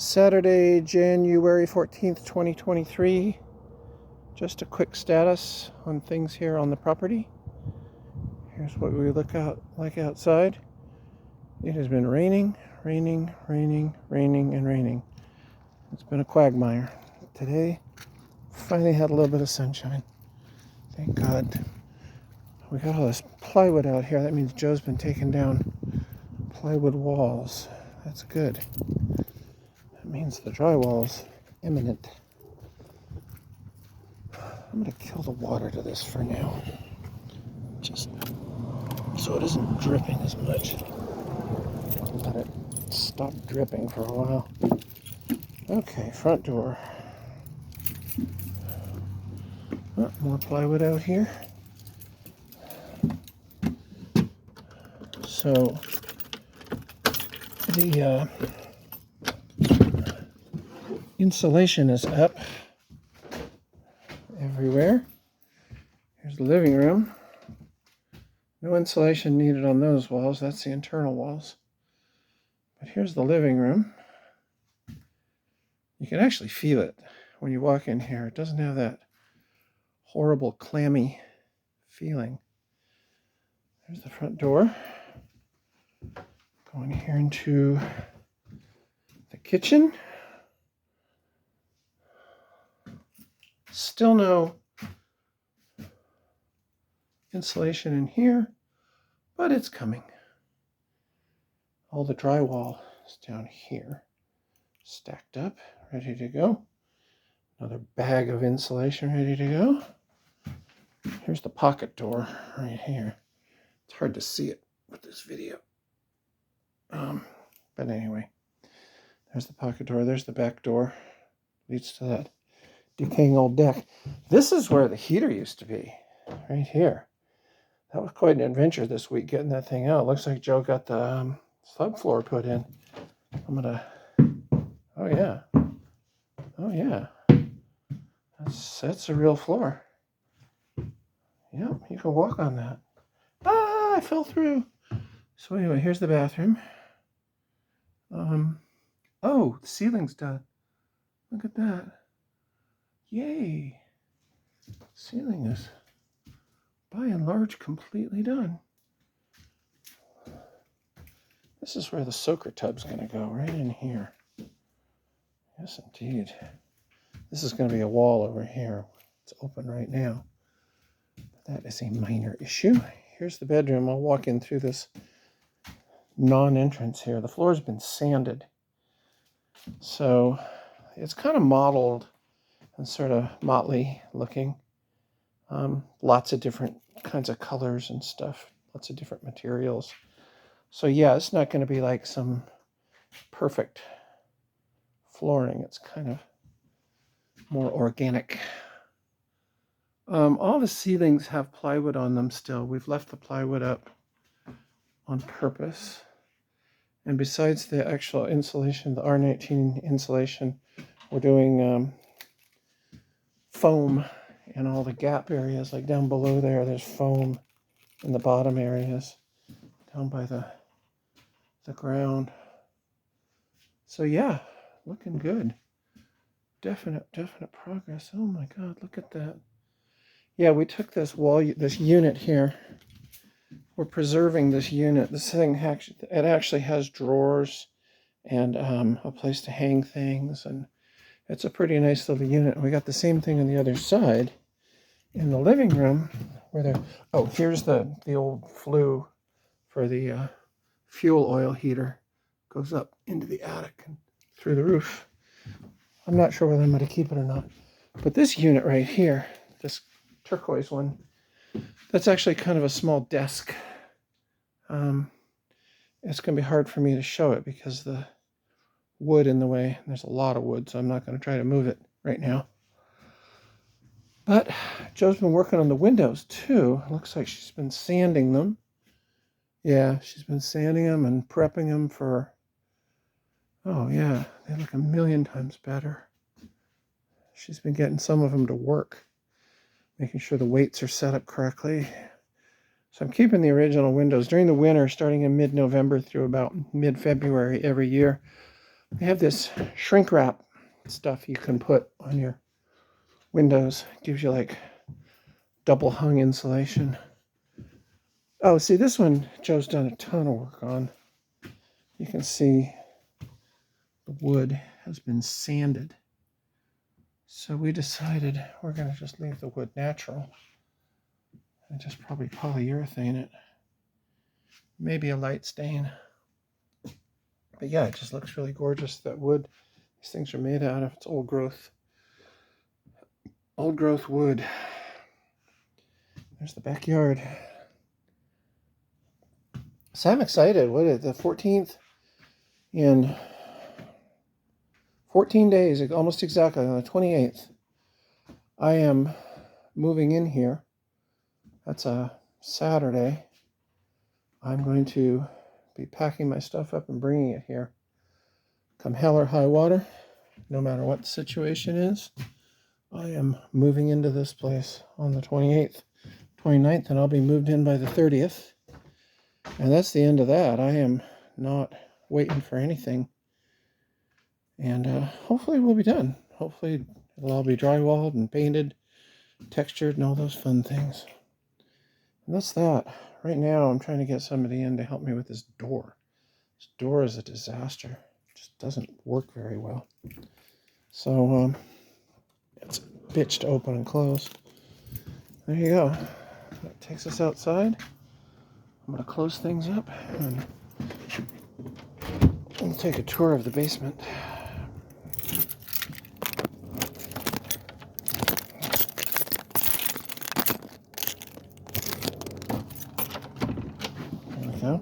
Saturday, January 14th, 2023. Just a quick status on things here on the property. Here's what we look out like outside. It has been raining, and raining. It's been a quagmire. Today, finally had a little bit of sunshine. Thank God. We got all this plywood out here. That means Joe's been taking down plywood walls. That's good. That means the drywall's imminent. I'm going to kill the water to this for now, just so it isn't dripping as much. Let it stop dripping for a while. Okay, front door. Oh, more plywood out here. So the insulation is up everywhere. Here's the living room. No insulation needed on those walls. That's the internal walls. But here's the living room. You can actually feel it when you walk in here. It doesn't have that horrible clammy feeling. There's the front door. Going here into the kitchen. Still no insulation in here, but it's coming. All the drywall is down here, stacked up, ready to go. Another bag of insulation ready to go. Here's the pocket door right here. It's hard to see it with this video. But anyway, there's the pocket door. There's the back door. Leads to that decaying old deck. This is where the heater used to be, right here. That was quite an adventure this week, getting that thing out. Looks like Joe got the subfloor put in. Oh yeah. That's a real floor. Yep, you can walk on that. Ah, I fell through. So anyway, here's the bathroom. Oh, the ceiling's done. Look at that. Yay. Ceiling is, by and large, completely done. This is where the soaker tub's going to go, right in here. Yes, indeed. This is going to be a wall over here. It's open right now. But that is a minor issue. Here's the bedroom. I'll walk in through this non-entrance here. The floor's been sanded. So it's kind of mottled and sort of motley looking. Lots of different kinds of colors and stuff. Lots of different materials. So yeah, it's not going to be like some perfect flooring. It's kind of more organic. All the ceilings have plywood on them still. We've left the plywood up on purpose. And besides the actual insulation, the R19 insulation, we're doing foam in all the gap areas. Like down below there's foam in the bottom areas, down by the ground. So yeah, looking good. Definite progress. Oh my God, look at that. Yeah, we took this unit here. We're preserving this unit. This thing actually has drawers and a place to hang things, and it's a pretty nice little unit. We got the same thing on the other side in the living room where here's the old flue for the fuel oil heater. Goes up into the attic and through the roof. I'm not sure whether I'm going to keep it or not. But this unit right here, this turquoise one, that's actually kind of a small desk. It's going to be hard for me to show it because the wood in the way. There's a lot of wood, so I'm not going to try to move it right now. But Joe's been working on the windows too. Looks like she's been sanding them. Yeah, she's been sanding them and prepping them for, oh yeah, they look a million times better. She's been getting some of them to work, making sure the weights are set up correctly. So I'm keeping the original windows during the winter, starting in mid-November through about mid-February every year. They have this shrink wrap stuff you can put on your windows. It gives you like double hung insulation. Oh, see, this one Joe's done a ton of work on. You can see the wood has been sanded. So we decided we're going to just leave the wood natural and just probably polyurethane it. Maybe a light stain. But yeah, it just looks really gorgeous. That wood these things are made out of, it's old growth wood. There's the backyard. So I'm excited. What is it, the 14th? In 14 days, almost exactly, on the 28th, I am moving in here. That's a Saturday. I'm going to be packing my stuff up and bringing it here. Come hell or high water, no matter what the situation is, I am moving into this place on the 28th, 29th, and I'll be moved in by the 30th. And that's the end of that. I am not waiting for anything. And hopefully we'll be done. Hopefully it'll all be drywalled and painted, textured, and all those fun things. And that's that. Right now I'm trying to get somebody in to help me with this door. This door is a disaster. It just doesn't work very well. So it's a bitch to open and close. There you go. That takes us outside. I'm going to close things up and we'll take a tour of the basement. There we go.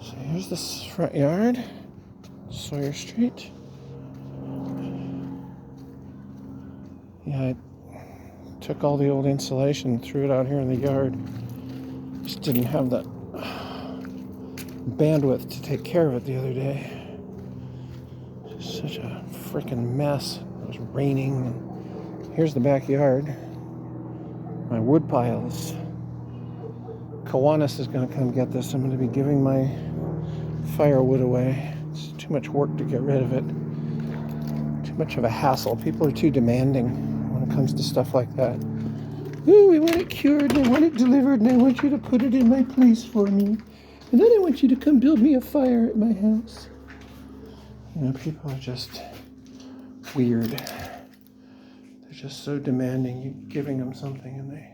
So here's this front yard, Sawyer Street. Yeah, I took all the old insulation, threw it out here in the yard. Just didn't have that bandwidth to take care of it the other day. Just such a freaking mess. It was raining. Here's the backyard. My wood piles. Kiwanis is going to come get this. I'm going to be giving my firewood away. It's too much work to get rid of it. Too much of a hassle. People are too demanding when it comes to stuff like that. Ooh, we want it cured, and I want it delivered, and I want you to put it in my place for me. And then I want you to come build me a fire at my house. You know, people are just weird. They're just so demanding. You're giving them something, and they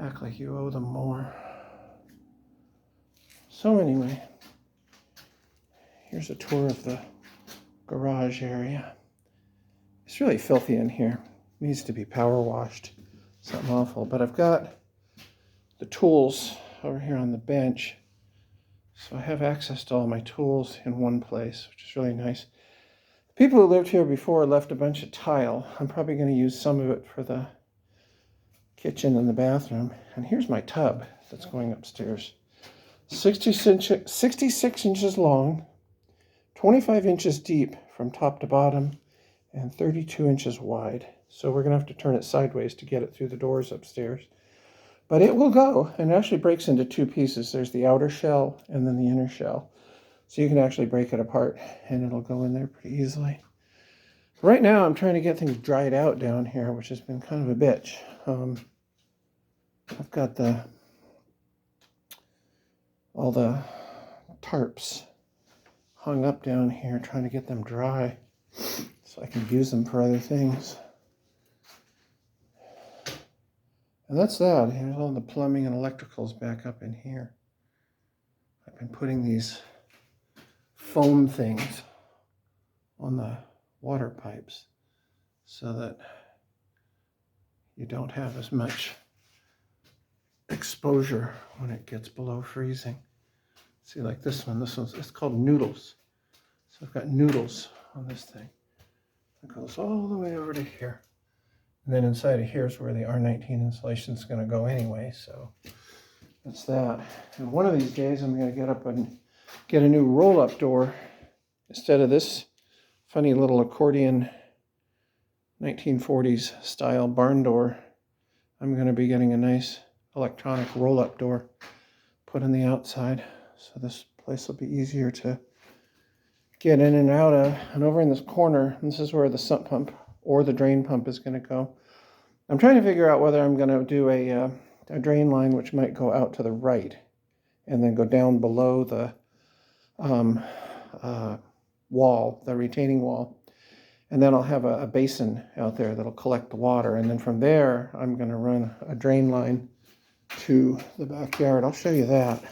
act like you owe them more. So anyway, here's a tour of the garage area. It's really filthy in here. It needs to be power washed. Something awful. But I've got the tools over here on the bench. So I have access to all my tools in one place, which is really nice. People who lived here before left a bunch of tile. I'm probably going to use some of it for the kitchen and the bathroom. And here's my tub that's going upstairs. 66 inches long, 25 inches deep from top to bottom, and 32 inches wide. So we're going to have to turn it sideways to get it through the doors upstairs. But it will go, and it actually breaks into two pieces. There's the outer shell and then the inner shell. So you can actually break it apart, and it'll go in there pretty easily. Right now, I'm trying to get things dried out down here, which has been kind of a bitch. I've got all the tarps hung up down here, trying to get them dry so I can use them for other things. And that's that. Here's all the plumbing and electricals back up in here. I've been putting these foam things on the water pipes so that you don't have as much exposure when it gets below freezing. See, like this one's, it's called noodles. So I've got noodles on this thing. It goes all the way over to here. And then inside of here is where the R19 insulation is going to go anyway, so that's that. And one of these days I'm going to get up and get a new roll-up door. Instead of this funny little accordion 1940s style barn door, I'm going to be getting a nice electronic roll-up door put on the outside. So this place will be easier to get in and out of. And over in this corner, this is where the sump pump or the drain pump is going to go. I'm trying to figure out whether I'm going to do a drain line which might go out to the right and then go down below the wall, the retaining wall. And then I'll have a basin out there that'll collect the water. And then from there, I'm going to run a drain line to the backyard. I'll show you that.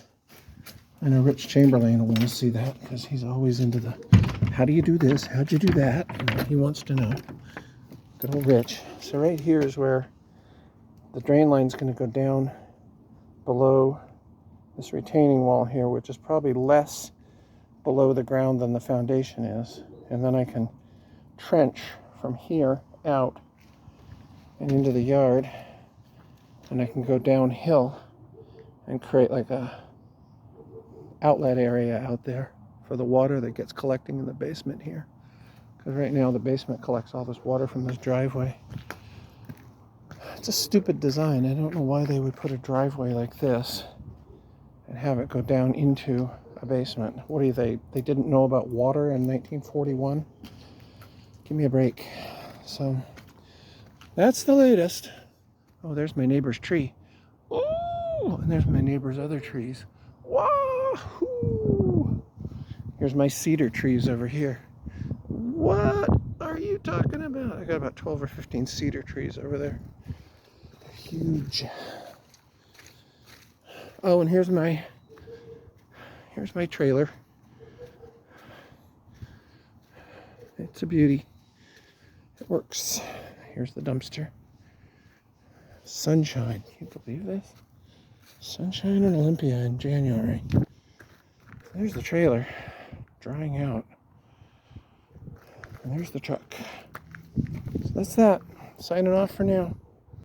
I know Rich Chamberlain will want to see that because he's always into the, how do you do this? How'd you do that? He wants to know. Good old Rich. So right here is where the drain line's going to go down below this retaining wall here, which is probably less below the ground than the foundation is. And then I can trench from here out and into the yard, and I can go downhill and create like a outlet area out there for the water that gets collecting in the basement here, because right now the basement collects all this water from this driveway. It's a stupid design. I don't know why they would put a driveway like this and have it go down into a basement. What do they didn't know about water in 1941? Give me a break. So that's the latest. Oh, there's my neighbor's tree. Oh, and there's my neighbor's other trees. Wahoo! Here's my cedar trees over here. What are you talking about? I got about 12 or 15 cedar trees over there. They're huge. Oh, and here's my trailer. It's a beauty. It works. Here's the dumpster. Sunshine. Can you believe this? Sunshine in Olympia in January. There's the trailer drying out. And there's the truck. So that's that. Signing off for now.